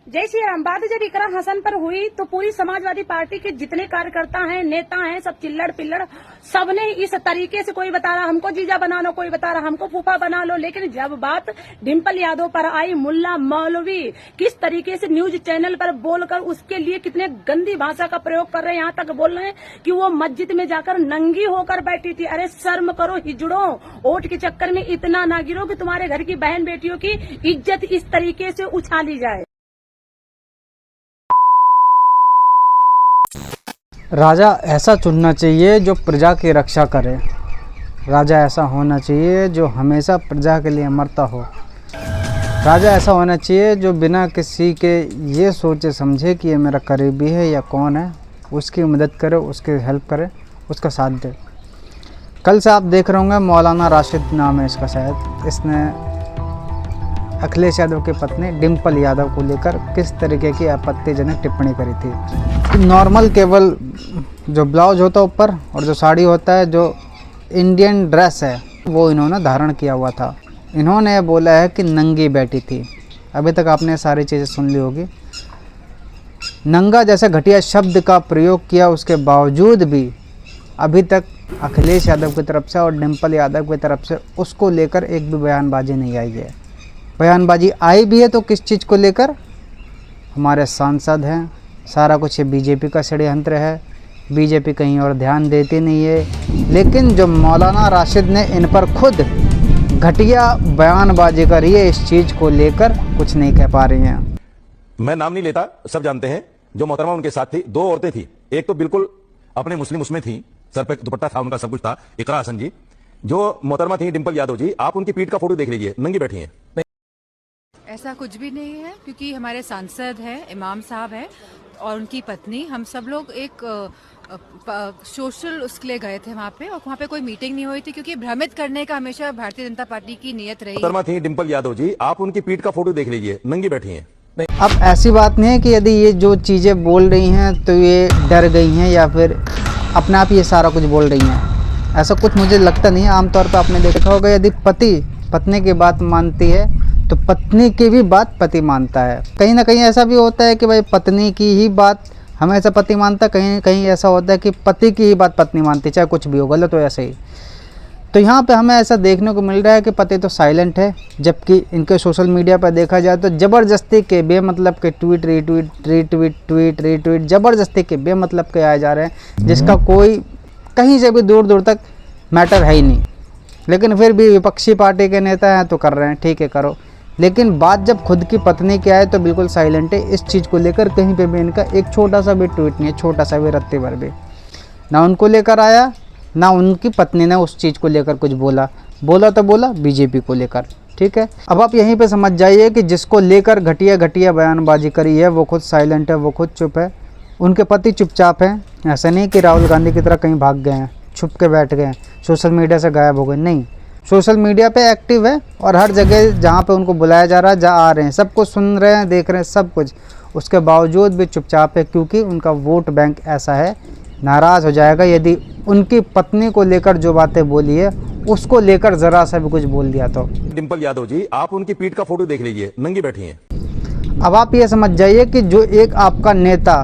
जय श्री राम। बात जब इकरा हसन पर हुई तो पूरी समाजवादी पार्टी के जितने कार्यकर्ता हैं, नेता हैं, सब चिल्लड़ पिल्लड़ सबने इस तरीके से, कोई बता रहा हमको जीजा बना लो, कोई बता रहा हमको फूफा बना लो। लेकिन जब बात डिम्पल यादव पर आई, मुल्ला मौलवी किस तरीके से न्यूज चैनल पर बोलकर उसके लिए कितने गंदी भाषा का प्रयोग कर रहे हैं, यहाँ तक बोल रहे हैं कि वो मस्जिद में जाकर नंगी होकर बैठी थी। अरे शर्म करो हिजड़ो, वोट के चक्कर में इतना ना गिरो कि तुम्हारे घर की बहन बेटियों की इज्जत इस तरीके से उछाली जाए। राजा ऐसा चुनना चाहिए जो प्रजा की रक्षा करे। राजा ऐसा होना चाहिए जो हमेशा प्रजा के लिए मरता हो। राजा ऐसा होना चाहिए जो बिना किसी के ये सोचे समझे कि ये मेरा करीबी है या कौन है, उसकी मदद करे, उसकी हेल्प करे, उसका साथ दे। कल से आप देख रहे होंगे, मौलाना राशिद नाम है इसका शायद, इसने अखिलेश यादव की पत्नी डिम्पल यादव को लेकर किस तरीके की आपत्तिजनक टिप्पणी करी थी। नॉर्मल केवल जो ब्लाउज होता है ऊपर और जो साड़ी होता है, जो इंडियन ड्रेस है, वो इन्होंने धारण किया हुआ था। इन्होंने बोला है कि नंगी बैठी थी। अभी तक आपने सारी चीज़ें सुन ली होगी। नंगा जैसे घटिया शब्द का प्रयोग किया, उसके बावजूद भी अभी तक अखिलेश यादव की तरफ से और डिम्पल यादव की तरफ से उसको लेकर एक भी बयानबाजी नहीं आई है। बयानबाजी आई भी है तो किस चीज़ को लेकर? हमारे सांसद हैं, सारा कुछ ये बीजेपी का षड्यंत्र है, बीजेपी कहीं और ध्यान देती नहीं है। लेकिन जो मौलाना राशिद ने इन पर खुद घटिया बयानबाजी करी है, इस चीज़ को लेकर कुछ नहीं कह पा रही हैं। मैं नाम नहीं लेता, सब जानते हैं। जो मोहतरमा उनके साथ थी, दो औरतें थी। एक तो बिल्कुल अपने मुस्लिम उसमें थी, सर पे दुपट्टा था, उनका सब कुछ था, इकरा हसन जी। जो मोहतरमा थी डिम्पल यादव जी, आप उनकी पीठ का फोटो देख लीजिए, नंगी बैठी हैं। ऐसा कुछ भी नहीं है, क्योंकि हमारे सांसद हैं, इमाम साहब हैं और उनकी पत्नी, हम सब लोग एक सोशल उसके लिए गए थे वहाँ पे, और वहाँ पे कोई मीटिंग नहीं हुई थी, क्योंकि भ्रमित करने का हमेशा भारतीय जनता पार्टी की नियत रही। मोहतरमा थी डिम्पल यादव जी, आप उनकी पीठ का फोटो देख लीजिए, नंगी बैठी हैं। अब ऐसी बात नहीं है कि यदि ये जो चीज़ें बोल रही हैं तो ये डर गई हैं या फिर अपने आप ये सारा कुछ बोल रही हैं, ऐसा कुछ मुझे लगता नहीं है। आमतौर पर आपने देखा होगा, यदि पति पत्नी की बात मानती है तो पत्नी की भी बात पति मानता है। कहीं ना कहीं ऐसा भी होता है कि भाई पत्नी की ही बात हमेशा पति मानता, कहीं कहीं ऐसा होता है कि पति की ही बात पत्नी मानती, चाहे कुछ भी हो, गलत हो या सही। तो यहाँ पे हमें ऐसा देखने को मिल रहा है कि पति तो साइलेंट है, जबकि इनके सोशल मीडिया पर देखा जाए तो ज़बरदस्ती के बेमतलब के ट्वीट रीट्वीट ज़बरदस्ती के बेमतलब के आए जा रहे हैं, जिसका कोई कहीं से भी दूर दूर तक मैटर है ही नहीं। लेकिन फिर भी विपक्षी पार्टी के नेता हैं तो कर रहे हैं, ठीक है करो। लेकिन बात जब खुद की पत्नी की आए तो बिल्कुल साइलेंट है। इस चीज़ को लेकर कहीं पे भी इनका एक छोटा सा भी ट्वीट नहीं है, छोटा सा भी रत्ती भर भी ना उनको लेकर आया, ना उनकी पत्नी ने उस चीज़ को लेकर कुछ बोला तो बोला बीजेपी को लेकर, ठीक है। अब आप यहीं पे समझ जाइए कि जिसको लेकर घटिया बयानबाजी करी है वो खुद साइलेंट है, वो खुद चुप है, उनके पति चुपचाप हैं। ऐसा नहीं कि राहुल गांधी की तरह कहीं भाग गए हैं, छुप के बैठ गए हैं, सोशल मीडिया से गायब हो गए, नहीं, सोशल मीडिया पे एक्टिव है और हर जगह जहाँ पे उनको बुलाया जा रहा है, जहाँ आ रहे हैं, सब कुछ सुन रहे हैं, देख रहे हैं, सब कुछ। उसके बावजूद भी चुपचाप है, क्योंकि उनका वोट बैंक ऐसा है, नाराज़ हो जाएगा यदि उनकी पत्नी को लेकर जो बातें बोली है उसको लेकर ज़रा सा भी कुछ बोल दिया तो। डिम्पल यादव जी, आप उनकी पीठ का फोटो देख लीजिए, नंगी बैठी हैं। अब आप ये समझ जाइए कि जो एक आपका नेता,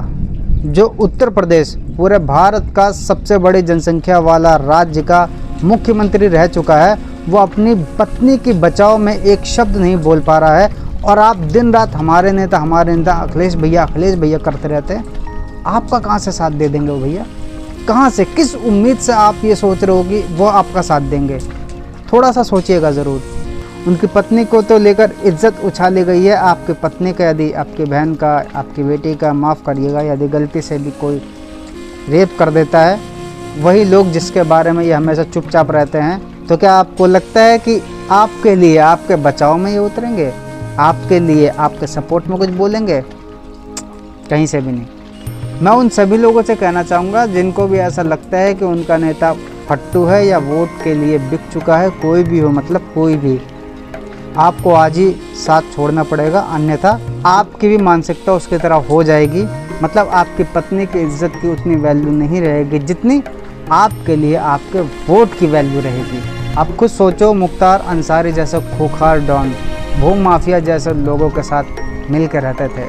जो उत्तर प्रदेश पूरे भारत का सबसे बड़ी जनसंख्या वाला राज्य का मुख्यमंत्री रह चुका है, वो अपनी पत्नी की बचाव में एक शब्द नहीं बोल पा रहा है, और आप दिन रात हमारे नेता अखिलेश भैया करते रहते हैं। आपका कहाँ से साथ दे देंगे वो भैया? कहाँ से, किस उम्मीद से आप ये सोच रहे हो कि वो आपका साथ देंगे? थोड़ा सा सोचिएगा ज़रूर। उनकी पत्नी को तो लेकर इज्जत उछाली गई है। आपकी पत्नी का, यदि आपकी बहन का, आपकी बेटी का, माफ़ करिएगा, यदि गलती से भी कोई रेप कर देता है, वही लोग जिसके बारे में ये हमेशा चुपचाप रहते हैं, तो क्या आपको लगता है कि आपके लिए, आपके बचाव में ये उतरेंगे? आपके लिए, आपके सपोर्ट में कुछ बोलेंगे? कहीं से भी नहीं। मैं उन सभी लोगों से कहना चाहूँगा जिनको भी ऐसा लगता है कि उनका नेता फट्टू है या वोट के लिए बिक चुका है, कोई भी हो, मतलब कोई भी, आपको आज ही साथ छोड़ना पड़ेगा, अन्यथा आपकी भी मानसिकता उसकी तरह हो जाएगी। मतलब आपकी पत्नी की इज्जत की उतनी वैल्यू नहीं रहेगी जितनी आपके लिए आपके वोट की वैल्यू रहेगी। आप खुद सोचो, मुख्तार अंसारी जैसे खूंखार डॉन, भूख माफिया जैसे लोगों के साथ मिल के रहते थे,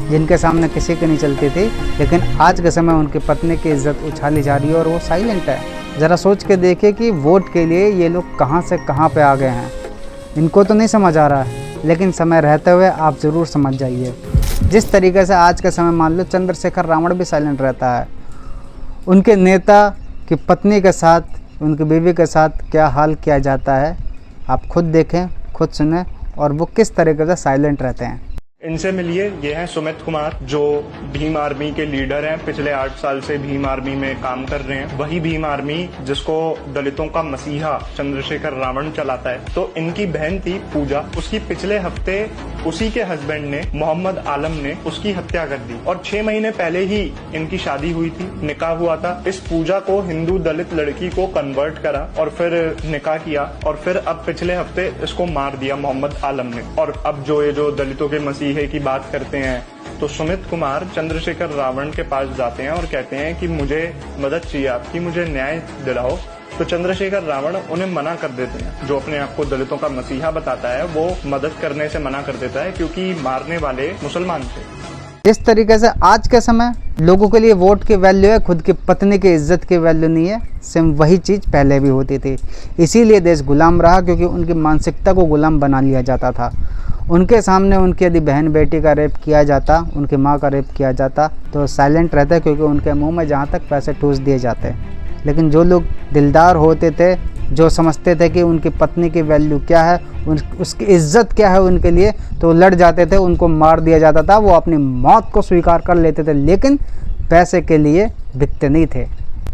जिनके सामने किसी की नहीं चलती थी, लेकिन आज के समय उनकी पत्नी की इज्जत उछाली जा रही है और वो साइलेंट है। ज़रा सोच के देखिए कि वोट के लिए ये लोग कहाँ से कहाँ पे आ गए हैं। इनको तो नहीं समझ आ रहा है, लेकिन समय रहते हुए आप ज़रूर समझ जाइए। जिस तरीके से आज के समय मान लो चंद्रशेखर रावण भी साइलेंट रहता है, उनके नेता की पत्नी के साथ, उनकी बीवी के साथ क्या हाल किया जाता है, आप खुद देखें, खुद सुने, और वो किस तरीके से साइलेंट रहते हैं। इनसे मिलिए। ये हैं सुमित कुमार, जो भीम आर्मी के लीडर हैं। पिछले 8 साल से भीम आर्मी में काम कर रहे हैं। वही भीम आर्मी जिसको दलितों का मसीहा चंद्रशेखर रावण चलाता है। तो इनकी बहन थी पूजा, उसकी पिछले हफ्ते उसी के हस्बैंड ने, मोहम्मद आलम ने, उसकी हत्या कर दी। और 6 महीने पहले ही इनकी शादी हुई थी, निकाह हुआ था। इस पूजा को हिंदू दलित लड़की को कन्वर्ट करा और फिर निकाह किया, और फिर अब पिछले हफ्ते इसको मार दिया मोहम्मद आलम ने। और अब जो ये जो दलितों के मसीहे की बात करते हैं, तो सुमित कुमार चंद्रशेखर रावण के पास जाते हैं और कहते हैं कि मुझे मदद चाहिए आपकी, मुझे न्याय दिलाओ। तो चंद्रशेखर रावण उन्हें मना कर देते हैं। जो अपने आप को दलितों का मसीहा बताता है, वो मदद करने से मना कर देता है, क्योंकि मारने वाले मुसलमान थे। इस तरीके से आज के समय लोगों के लिए वोट की वैल्यू है, खुद की पत्नी की इज्जत की वैल्यू नहीं है। सेम वही चीज़ पहले भी होती थी। इसीलिए देश गुलाम रहा, क्योंकि उनकी मानसिकता को गुलाम बना लिया जाता था। उनके सामने उनकी यदि बहन बेटी का रेप किया जाता, उनकी माँ का रेप किया जाता, तो साइलेंट रहते, क्योंकि उनके मुंह में जहाँ तक पैसे ठूस दिए जाते। लेकिन जो लोग दिलदार होते थे, जो समझते थे कि उनकी पत्नी की वैल्यू क्या है, उसकी इज्जत क्या है उनके लिए, तो लड़ जाते थे, उनको मार दिया जाता था, वो अपनी मौत को स्वीकार कर लेते थे, लेकिन पैसे के लिए बिकते नहीं थे।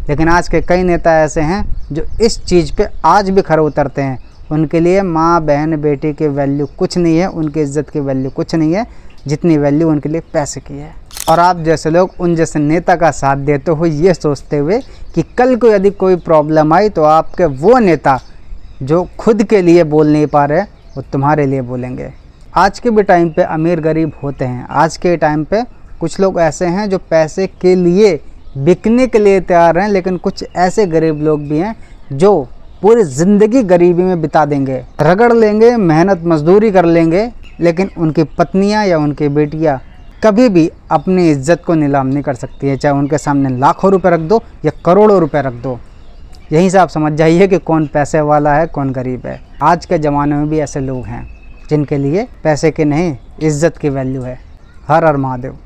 लेकिन आज के कई नेता ऐसे हैं जो इस चीज़ पे आज भी खरे उतरते हैं। उनके लिए माँ बहन बेटी की वैल्यू कुछ नहीं है, उनकी इज्जत की वैल्यू कुछ नहीं है, जितनी वैल्यू उनके लिए पैसे की है। और आप जैसे लोग उन जैसे नेता का साथ देते हो, ये सोचते हुए कि कल को यदि कोई प्रॉब्लम आई तो आपके वो नेता जो खुद के लिए बोल नहीं पा रहे, वो तुम्हारे लिए बोलेंगे। आज के भी टाइम पे अमीर गरीब होते हैं। आज के टाइम पे कुछ लोग ऐसे हैं जो पैसे के लिए बिकने के लिए तैयार हैं, लेकिन कुछ ऐसे गरीब लोग भी हैं जो पूरी ज़िंदगी गरीबी में बिता देंगे, रगड़ लेंगे, मेहनत मजदूरी कर लेंगे, लेकिन उनकी पत्नियां या उनकी बेटियां कभी भी अपनी इज्जत को नीलाम नहीं कर सकती है, चाहे उनके सामने लाखों रुपए रख दो या करोड़ों रुपए रख दो। यहीं से आप समझ जाइए कि कौन पैसे वाला है, कौन गरीब है। आज के ज़माने में भी ऐसे लोग हैं जिनके लिए पैसे की नहीं, इज्जत की वैल्यू है। हर हर महादेव।